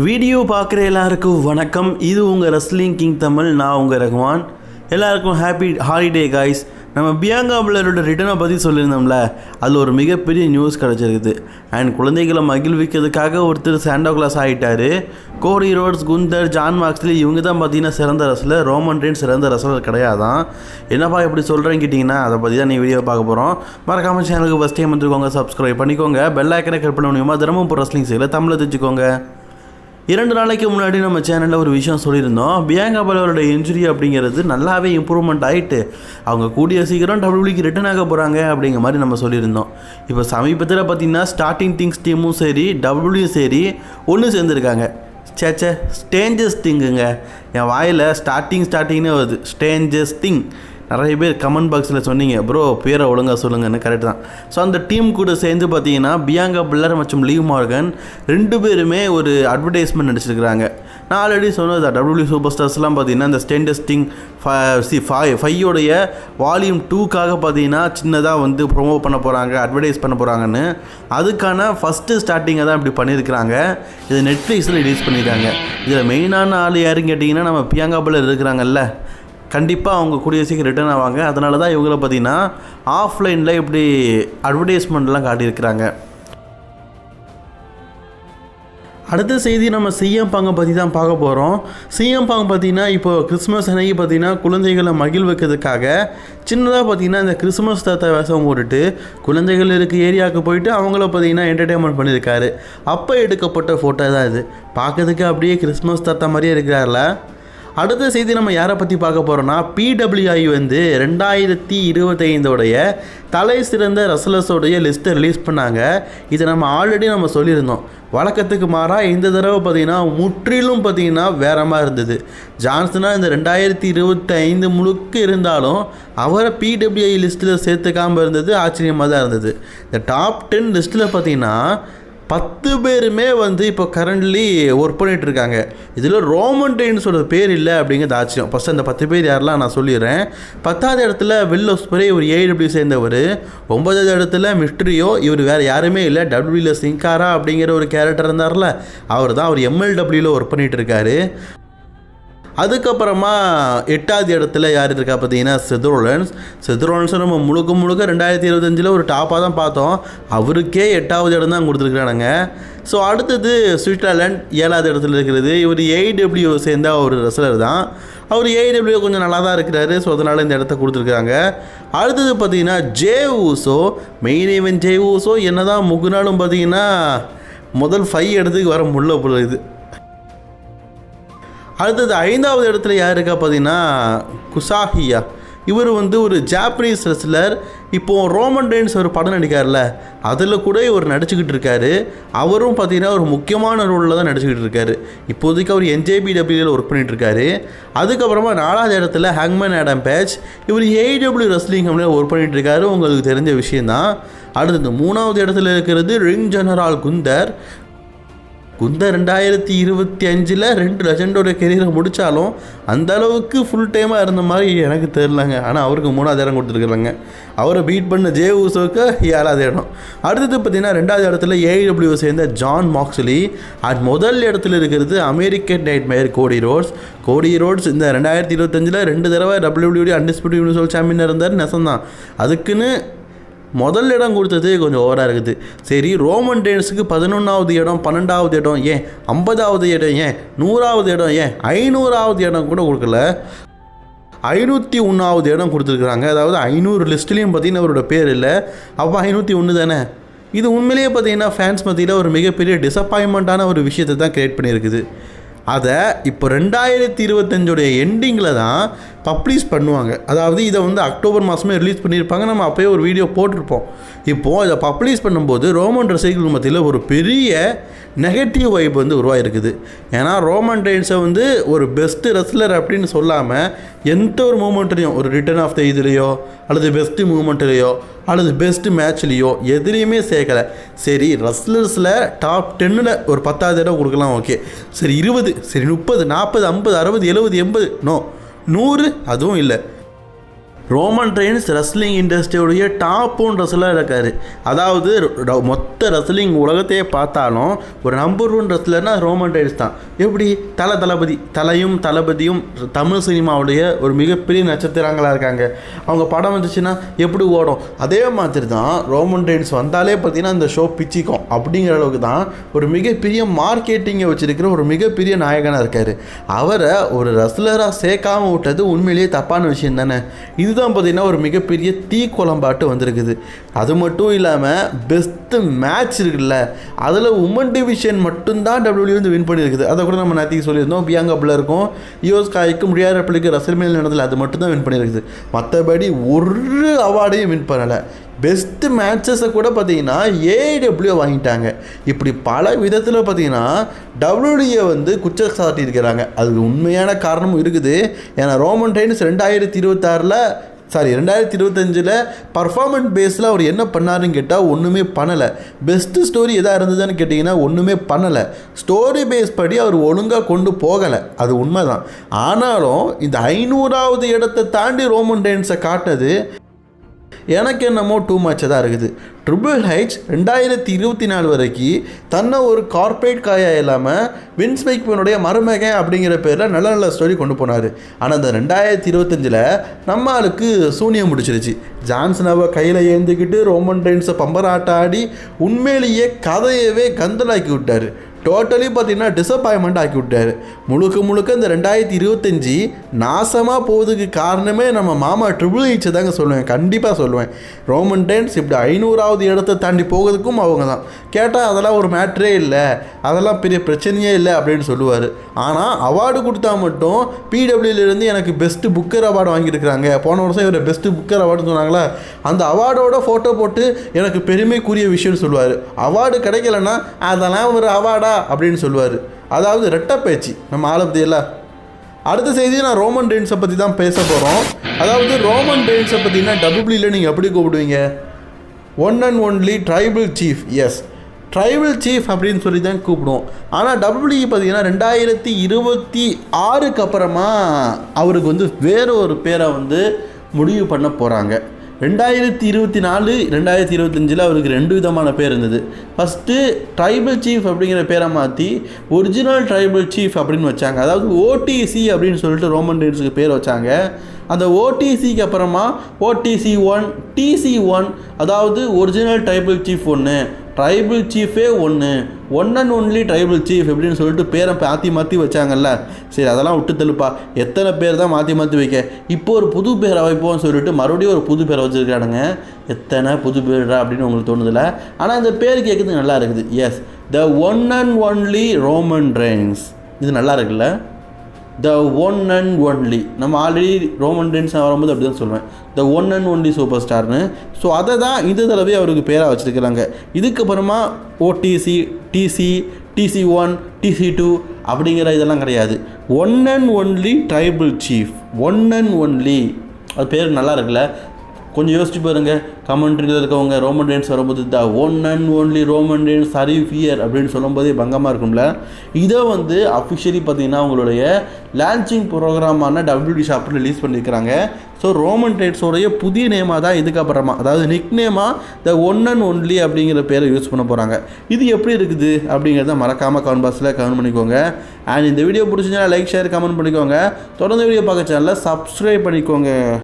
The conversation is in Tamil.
வீடியோ பார்க்குற எல்லாருக்கும் வணக்கம். இது உங்கள் ரெஸ்லிங் கிங் தமிழ். நான் உங்கள் ரகுமான். எல்லாருக்கும் ஹாப்பி ஹாலிடே காய்ஸ். நம்ம பியாங்கா பிளரோட ரிட்டனை பற்றி சொல்லியிருந்தோம்ல, அதில் ஒரு மிகப்பெரிய நியூஸ் கிடச்சிருக்குது. அண்ட் குழந்தைகளை மகிழ்விக்கிறதுக்காக ஒருத்தர் சாண்டா கிளாஸ் ஆகிட்டார். கோடி ரோட்ஸ், குந்தர், ஜான் மாக்ஸ்லி இவங்க தான் பார்த்தீங்கன்னா சிறந்த ரசலர். ரோமன் ரெயின்ஸ் சிறந்த ரசலர் கிடையாதான். என்னப்பா இப்படி சொல்கிறேன்னு கேட்டிங்கன்னா, அதை பற்றி தான் நீ வீடியோ பார்க்க போகிறோம். மறக்காமல் சேனலுக்கு ஃபஸ்ட் டைம் வந்துருக்கோங்க, சப்ஸ்கிரைப் பண்ணிக்கோங்க, பெல் ஐக்கனை கிளிக் பண்ண முடியுமா தினமும் இப்போ ரெஸ்லிங் செய்யல தமிழை தெரிஞ்சுக்கோங்க. 2 நாளைக்கு முன்னாடி நம்ம சேனலில் ஒரு விஷயம் சொல்லியிருந்தோம். பியாங்கா பலரோட இன்ஜுரி அப்படிங்கிறது நல்லாவே இம்ப்ரூவ்மெண்ட் ஆகிட்டு அவங்க கூடிய சீக்கிரம் டபிள்யூபிள்யூக்கு ரிட்டர்ன் ஆக போகிறாங்க அப்படிங்கிற மாதிரி நம்ம சொல்லியிருந்தோம். இப்போ சமீபத்தில் பார்த்திங்கன்னா ஸ்டார்டிங் திங்ஸ் டீமும் சரி டபிள்யூபிள்யூ சரி ஒன்று சேர்ந்துருக்காங்க. சேச்சே, ஸ்டேஞ்சஸ் திங்குங்க. என் வாயில் ஸ்டார்டிங்னே வருது, ஸ்டேஞ்சஸ் திங். நிறைய பேர் கமெண்ட் பாக்ஸில் சொன்னீங்க, ப்ரோ பேரை ஒழுங்காக சொல்லுங்கன்னு. கரெக்ட் தான். ஸோ அந்த டீம் கூட சேர்ந்து பார்த்தீங்கன்னா பியாங்கா பில்லர் மற்றும் லீவ் மார்கன் 2 பேருமே ஒரு அட்வர்டைஸ்மெண்ட் நடிச்சிருக்கிறாங்க. நான் ஆல்ரெடி சொன்னது டபிள்யூபிள்யூ சூப்பர் ஸ்டார்ஸ்லாம் பார்த்தீங்கன்னா இந்த ஸ்டேண்டஸ்டிங் 5 வால்யூம் 2க்காக பார்த்தீங்கன்னா சின்னதாக வந்து ப்ரொமோட் பண்ண போகிறாங்க, அட்வர்டைஸ் பண்ண போகிறாங்கன்னு. அதுக்கான ஃபஸ்ட்டு ஸ்டார்டிங்கை தான் இப்படி பண்ணியிருக்கிறாங்க. இது நெட்ஃப்ளிக்ஸில் ரிலீஸ் பண்ணியிருக்காங்க. இதில் மெயினான ஆள் யாருன்னு கேட்டிங்கன்னா நம்ம பியாங்கா பில்லர் இருக்கிறாங்கல்ல, கண்டிப்பாக அவங்க கூடிய சீக்கிரம் ரிட்டர்ன் ஆவாங்க. அதனால தான் இவங்களை பார்த்தீங்கன்னா ஆஃப்லைனில் இப்படி அட்வர்டைஸ்மெண்ட்லாம் காட்டியிருக்கிறாங்க. அடுத்த செய்தி நம்ம சிஎம் பாங்கை பற்றி தான் பார்க்க போகிறோம். சிஎம் பாங் பார்த்திங்கன்னா இப்போ கிறிஸ்மஸ் அன்னைக்கு பார்த்திங்கன்னா குழந்தைகளை மகிழ்விக்கிறதுக்காக சின்னதாக பார்த்திங்கன்னா இந்த கிறிஸ்மஸ் தாத்தா வேஷம் போட்டுட்டு குழந்தைகள் இருக்க ஏரியாவுக்கு போயிட்டு அவங்கள பார்த்திங்கன்னா என்டர்டெயின்மெண்ட் பண்ணியிருக்காரு. அப்போ எடுக்கப்பட்ட ஃபோட்டோ தான் இது. பார்க்கறதுக்கு அப்படியே கிறிஸ்மஸ் தாத்தா மாதிரியே இருக்கிறார்ல. அடுத்த செய்தி நம்ம யாரை பற்றி பார்க்க போகிறோன்னா, PWI வந்து 2025 தலை சிறந்த ரசலர்ஸோடைய லிஸ்ட்டை ரிலீஸ் பண்ணாங்க. இதை நம்ம சொல்லியிருந்தோம். வழக்கத்துக்கு மாறாக இந்த தடவை பார்த்திங்கன்னா முற்றிலும் பார்த்திங்கன்னா வேற மாதிரி இருந்தது. ஜான்சனா இந்த 2025 முழுக்க இருந்தாலும் அவரை PWI லிஸ்ட்டில் சேர்த்துக்காமல் இருந்தது ஆச்சரியமாக தான் இருந்தது. இந்த டாப் 10 லிஸ்ட்டில் பார்த்திங்கன்னா 10 பேருமே வந்து இப்போ கரண்ட்லி ஒர்க் பண்ணிகிட்ருக்காங்க. இதில் ரோமன் ரெயின்ஸோட பேர் இல்லை அப்படிங்கிறது ஆச்சரியம். ஃபஸ்ட்டு அந்த 10 பேர் யாரெல்லாம் நான் சொல்லிடுறேன். 10வது இடத்துல வில் ஆஸ்ப்ரே, இவர் AEW சேர்ந்தவர். 9வது இடத்துல மிஸ்ட்ரியோ, இவர் வேறு யாருமே இல்லை, டபிள்யூல சிங்காரா அப்படிங்கிற ஒரு கேரக்டர் இருந்தார்ல, அவர் தான். அவர் MLWவில் ஒர்க் பண்ணிகிட்டு இருக்காரு. அதுக்கப்புறமா 8வது இடத்துல யார் இருக்கா பார்த்தீங்கன்னா செத்ரோலன்ஸ் நம்ம முழுக்க 2025 ஒரு டாப்பாக தான் பார்த்தோம். அவருக்கே 8வது இடம் தான் கொடுத்துருக்குறானுங்க. ஸோ அடுத்தது ஸ்விட்சர்லாண்ட் 7வது இடத்துல இருக்கிறது. இவர் AEW சேர்ந்த ஒரு ரெஸ்லர் தான். அவர் AEW கொஞ்சம் நல்லா தான் இருக்கிறாரு. ஸோ அதனால் இந்த இடத்த கொடுத்துருக்குறாங்க. அடுத்தது பார்த்தீங்கன்னா J Uso, main event J Uso என்ன தான் முகுனாலும் பார்த்தீங்கன்னா முதல் 5 இடத்துக்கு வர முடியல போல இது. அடுத்தது 5வது இடத்துல யார் இருக்கா பார்த்தீங்கன்னா குசாஹியா. இவர் வந்து ஒரு ஜாப்பனீஸ் ரெஸ்லர். இப்போது ரோமன் ரெயின்ஸ் ஒரு படம் நடிக்கார்ல, அதில் கூட இவர் நடிச்சுக்கிட்டு இருக்காரு. அவரும் பார்த்தீங்கன்னா ஒரு முக்கியமான ரோலில் தான் நடிச்சுக்கிட்டு இருக்காரு. இப்போதைக்கு அவர் NJPWவில் ஒர்க் பண்ணிகிட்ருக்காரு. அதுக்கப்புறமா 4வது இடத்துல ஹேங்மேன் ஆடம் பேஜ். இவர் AEW ரெஸ்லிங் கம்பெனியில் ஒர்க் பண்ணிகிட்ருக்காரு, உங்களுக்கு தெரிஞ்ச விஷயந்தான். அடுத்தது 3வது இடத்துல இருக்கிறது ரிங் ஜெனரல் குந்தர். 2025 2 லெஜண்டோட கெரியரை முடித்தாலும் அந்த அளவுக்கு ஃபுல் டைமாக இருந்த மாதிரி எனக்கு தெரிலங்க. ஆனால் அவருக்கு 3வது இடம் கொடுத்துருக்குறாங்க. அவரை பீட் பண்ண ஜே ஊசோக்கு 7வது இடம். அடுத்தது பார்த்திங்கன்னா 2வது இடத்துல AEW சேர்ந்த ஜான் மாக்ஸ்லி. முதல் இடத்துல இருக்கிறது அமெரிக்கன் நைட்மேர் கோடி ரோட்ஸ். இந்த 2025 2 தடவை WWE அன்டிஸ்பியூட்டட் யூனிவர்சல் சாம்பியனாக இருந்தார். நெசந்தான். அதுக்குன்னு முதல் இடம் கொடுத்தது கொஞ்சம் ஓவராக இருக்குது. சரி, ரோமன் ரெயின்ஸுக்கு 11வது இடம், 12வது இடம், ஏன் 50வது இடம், ஏன் 100வது இடம், ஏன் 500வது இடம் கூட கொடுக்கல. 501வது இடம் கொடுத்துருக்குறாங்க. அதாவது 500 லிஸ்ட்லேயும் பார்த்தீங்கன்னா அவரோட பேர் இல்லை. அப்போ 501 தானே. இது உண்மையிலேயே பார்த்தீங்கன்னா ஃபேன்ஸ் மத்தியில் ஒரு மிகப்பெரிய டிசப்பாயின்மெண்ட்டான ஒரு விஷயத்தை தான் க்ரியேட் பண்ணியிருக்குது. அதை இப்போ 2025 எண்டிங்கில் தான் பப்ளிஷ் பண்ணுவாங்க. அதாவது இதை வந்து அக்டோபர் மாதமே ரிலீஸ் பண்ணியிருப்பாங்க. நம்ம அப்போயே ஒரு வீடியோ போட்டிருப்போம். இப்போது இதை பப்ளிஷ் பண்ணும்போது ரோமன் ரசிகர்கள் மத்தியில் ஒரு பெரிய நெகட்டிவ் வைப் வந்து உருவாகிருக்குது. ஏன்னா ரோமன் ரெயின்ஸை வந்து ஒரு பெஸ்ட்டு ரெஸ்லர் அப்படின்னு சொல்லாமல் எந்த ஒரு மூமெண்ட்லேயும், ஒரு ரிட்டர்ன் ஆஃப் த இதுலேயோ அல்லது பெஸ்ட்டு மூமெண்ட்லேயோ அல்லது பெஸ்ட்டு மேட்ச்லேயோ எதுலேயுமே சேர்க்கலை. சரி, ரெஸ்லர்ஸில் டாப் 10 ஒரு 10வது இடம் கொடுக்கலாம், ஓகே. சரி 20, சரி 30, 40, 50, 60, 70, 80, நோ 100, அதுவும் இல்லை. ரோமன் ரெயின்ஸ் ரெஸ்லிங் இண்டஸ்ட்ரியோடைய டாப்பும் ரெஸ்லராக இருக்கார். அதாவது மொத்த ரெஸ்லிங் உலகத்தையே பார்த்தாலும் ஒரு நம்பர் 1 ரெஸ்லர்னால் ரோமன் ரெயின்ஸ் தான். எப்படி தலையும் தளபதியும் தமிழ் சினிமாவுடைய ஒரு மிகப்பெரிய நட்சத்திரங்களாக இருக்காங்க. அவங்க படம் வந்துச்சுன்னா எப்படி ஓடும், அதே மாதிரி தான் ரோமன் ரெயின்ஸ் வந்தாலே பார்த்தீங்கன்னா அந்த ஷோ பிச்சிக்கும். அப்படிங்கிற அளவுக்கு தான் ஒரு மிகப்பெரிய மார்க்கெட்டிங்கை வச்சுருக்கிற ஒரு மிகப்பெரிய நாயகனாக இருக்கார். அவரை ஒரு ரெஸ்லராக சேர்க்காமல் விட்டது உண்மையிலேயே தப்பான விஷயம் தானே. இதுதான் பார்த்தீங்கன்னா ஒரு மிகப்பெரிய தீ குழம்பாட்டு வந்திருக்குது. அது மட்டும் இல்லாமல் பெஸ்ட்டு மேட்ச் இருக்குல்ல, அதில் உமன் டிவிஷன் மட்டும்தான் WWE வந்து வின் பண்ணியிருக்குது. அதை கூட நம்ம நேற்றுக்கு சொல்லியிருந்தோம். பியாங்கா பிளருக்கும் ஈயோ ஸ்காய்க்கும் முடியாத பிள்ளைக்கு ரெஸ்ல்மேனியா நடந்ததில்ல, அது மட்டும் தான் வின் பண்ணியிருக்குது. மற்றபடி ஒரு அவார்டையும் வின் பண்ணலை. பெஸ்ட்டு மேட்சஸை கூட பார்த்தீங்கன்னா AEW வாங்கிட்டாங்க. இப்படி பல விதத்தில் பார்த்தீங்கன்னா WWE வந்து குற்றம் சாட்டியிருக்கிறாங்க. அதுக்கு உண்மையான காரணமும் இருக்குது. ஏன்னா ரோமன் ரெயின்ஸ் 2025 பர்ஃபார்மன்ஸ் பேஸில் அவர் என்ன பண்ணாருன்னு கேட்டால் ஒன்றுமே பண்ணலை. பெஸ்ட்டு ஸ்டோரி எதாக இருந்ததுன்னு கேட்டிங்கன்னா ஒன்றுமே பண்ணலை. ஸ்டோரி பேஸ் படி அவர் ஒழுங்காக கொண்டு போகலை, அது உண்மை தான். ஆனாலும் இந்த 500வது இடத்தை தாண்டி ரோமன் ரெயின்ஸை காட்டினது எனக்கு என்னமோ டூ மச்சாக தான் இருக்குது. ட்ரிபிள் ஹெச் 2024 வரைக்கும் தன்னை ஒரு கார்ப்பரேட் காயாக இல்லாமல் வின்ஸ் மெக்மேனுடைய மருமகன் அப்படிங்கிற பேரில் நல்ல நல்ல ஸ்டோரி கொண்டு போனார். ஆனால் அந்த 2025 நம்ம ஆளுக்கு சூனியம் முடிச்சிருச்சு. ஜான்சனாவை கையில் ஏந்திக்கிட்டு ரோமன் ரெயின்ஸை பம்பராட்ட ஆடி உண்மையிலேயே கதையவே கந்தலாக்கி விட்டார். டோட்டலி பார்த்தீங்கன்னா டிசப்பாயின்மெண்ட் ஆக்கி விட்டார். முழுக்க இந்த 2025 நாசமாக போவதுக்கு காரணமே நம்ம மாமா ட்ரிபிள் ஹெச் தாங்க சொல்லுவேன், கண்டிப்பாக சொல்லுவேன். ரோமன் ரெயின்ஸ் இப்படி 500வது இடத்தை தாண்டி போகிறதுக்கும் அவங்க தான். கேட்டால் அதெல்லாம் ஒரு மேட்ரே இல்லை, அதெல்லாம் பெரிய பிரச்சனையே இல்லை அப்படின்னு சொல்லுவார். ஆனால் அவார்டு கொடுத்தா மட்டும் PWலேருந்து எனக்கு பெஸ்ட்டு புக்கர் அவார்டு வாங்கியிருக்கிறாங்க. போன வருஷம் இவர் பெஸ்ட்டு புக்கர் அவார்டுன்னு சொன்னாங்களா, அந்த அவார்டோட ஃபோட்டோ போட்டு எனக்கு பெருமைக்குரிய விஷயம்னு சொல்லுவார். அவார்டு கிடைக்கலன்னா அதெல்லாம் ஒரு அவார்டா அப்படின்னு சொல்லுவார். அதாவது ரெட்டை பேச்சு நம்ம ஆளை பற்றி எல்லாம். அடுத்த செய்தி நான் ரோமன் ரெயின்ஸை பற்றி தான் பேச போகிறோம். அதாவது ரோமன் ரெயின்ஸை பற்றினா WWEல நீங்கள் எப்படி கூப்பிடுவீங்க? One and only tribal chief. S, tribal chief அப்படின்னு சொல்லி தான் கூப்பிடுவோம். ஆனால் WWE பார்த்தீங்கன்னா 2026க்கு அப்புறமா அவருக்கு வந்து வேறு ஒரு பேரை வந்து முடிவு பண்ண போகிறாங்க. 2024 2025 அவருக்கு 2 விதமான பேர் இருந்தது. ஃபஸ்ட்டு ட்ரைபிள் சீஃப் அப்படிங்கிற பேரை மாற்றி ஒரிஜினல் ட்ரைபிள் சீஃப் அப்படின்னு வச்சாங்க. அதாவது OTC அப்படின்னு சொல்லிட்டு ரோமன் ரெயின்ஸுக்கு பேர் வச்சாங்க. அந்த OTCக்கு அப்புறமா OTC1 TC1, அதாவது original tribal chief 1, tribal சீஃபே 1, one and only tribal chief அப்படின்னு சொல்லிட்டு பேரை மாற்றி வச்சாங்கல்ல. சரி, அதெல்லாம் விட்டு தள்ளுப்பா, எத்தனை பேர் தான் மாற்றி வைக்க, இப்போ ஒரு புது பேரை வைப்போம்னு சொல்லிட்டு மறுபடியும் ஒரு புது பேரை வச்சுருக்கானுங்க. எத்தனை புது பேரா அப்படின்னு உங்களுக்கு தோணுதில்ல? ஆனால் இந்த பேர் கேட்குறது நல்லா இருக்குது. S, the one and only Roman Reigns. இது நல்லா இருக்குல்ல? The one and only. நம்ம ஆல்ரெடி ரோமன் ரெயின்ஸ் வரும்போது அப்படி தான் சொல்லுவேன், the one and only super ஸ்டார்னு. ஸோ அதை தான் இந்த தடவை அவருக்கு பேராக வச்சுருக்கிறாங்க. இதுக்கப்புறமா OTC, TC, TC1, TC2 அப்படிங்கிற இதெல்லாம் கிடையாது. One and only tribal chief, one and only. அது பேர் நல்லா இருக்குல்ல? கொஞ்சம் யோசிச்சு பாருங்கள். கமெண்ட்ரியில் இருக்கவங்க ரோமன் ரெயின்ஸ் வரும்போது the one and only Roman Reigns Hari fear அப்படின்னு சொல்லும்போதே பங்கமாக இருக்கும்ல. இதை வந்து அஃபிஷியலி பார்த்தீங்கன்னா அவங்களுடைய லான்ச்சிங் ப்ரோக்ராமான WWE ஷாப்பில் ரிலீஸ் பண்ணியிருக்கிறாங்க. ஸோ ரோமன் ரெயின்ஸோடைய புதிய நேமாக தான் இதுக்கப்புறமா, அதாவது நிக் நேமாக த ஒன் அண்ட் ஒன்லி அப்படிங்கிற பேரை யூஸ் பண்ண போகிறாங்க. இது எப்படி இருக்குது அப்படிங்கிறத மறக்காமல் கமெண்ட் பாக்ஸில் கமெண்ட் பண்ணிக்கோங்க. அண்ட் இந்த வீடியோ பிடிச்சிங்கன்னா லைக், ஷேர், கமெண்ட் பண்ணிக்கோங்க. தொடர்ந்து வீடியோ பார்க்க சேனலில் சப்ஸ்கிரைப் பண்ணிக்கோங்க.